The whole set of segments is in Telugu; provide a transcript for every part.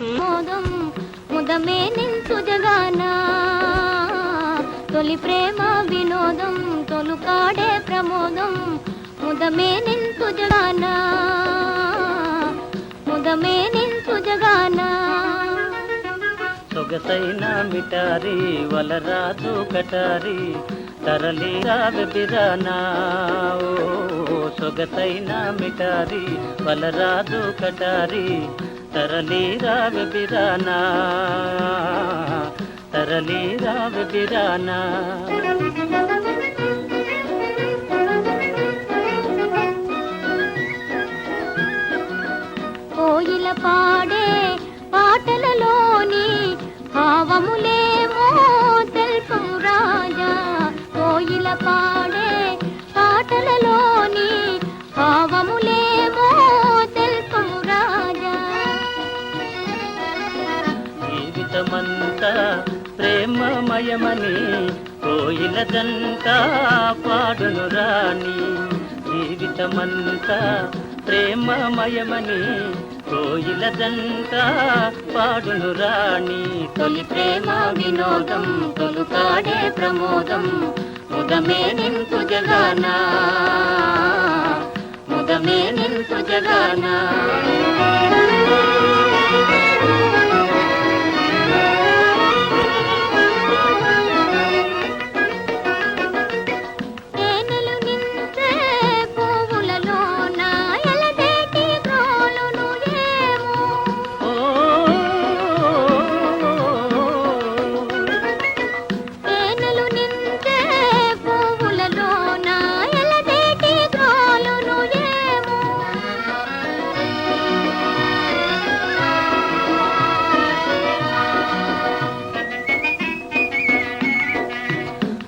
మోదం ముదమే నించు జగాన తొలి ప్రేమ వినోదం తొలుకాడే ప్రమోదం ముదమే నించు జగాన ముదమే నించు జగాన సొగసైన మిటారి వలరాజు కటారి తరలి రావె బిరానా ఓ సొగసైన మిటారి వలరాజు కటారి తరలి రావె బిరానా తరలి రావె బిరానా కోయిల పాడే పాటలలోని భావములేమో తెలుపము రాజా కోయిల పాడే పాటలలోని భావములేమో తెలుపము రాజా జీవితమంతా ప్రేమమయమని కోయిలదంతా పాడును రాణి జీవితమంతా ప్రేమమయమని కోయిలదంతా పాడును రాణి తొలి ప్రేమ వినోదం తొలుకాడే ప్రమోదం ముదమే నింతు జగాన ముదమే నింతు జగాన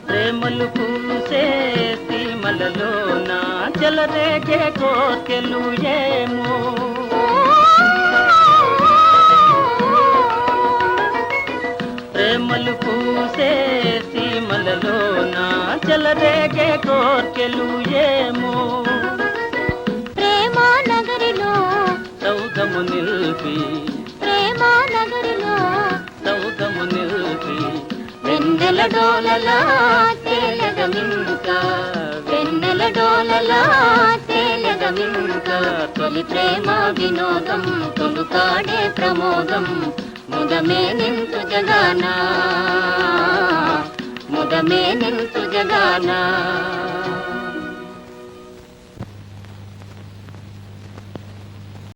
ప్రేమలు పూసే సీమలలోన చెలరేగే కోర్కెలు ఏమో ప్రేమలు పూసే సీమలలోన చెలరేగే కోర్కెలు ఏమో ప్రేమా నగరిలో సౌధము నిల్పి ప్రేమా నగరిలో సౌధము నిల్పి వెన్నెల డోలలా తేలగమింక వెన్నెల డోలలా తేలగమింక తొలి ప్రేమ వినోదం తొలుకాడే ప్రమోదం ముదమే నింతు జగాన ముదమే నింతు జగాన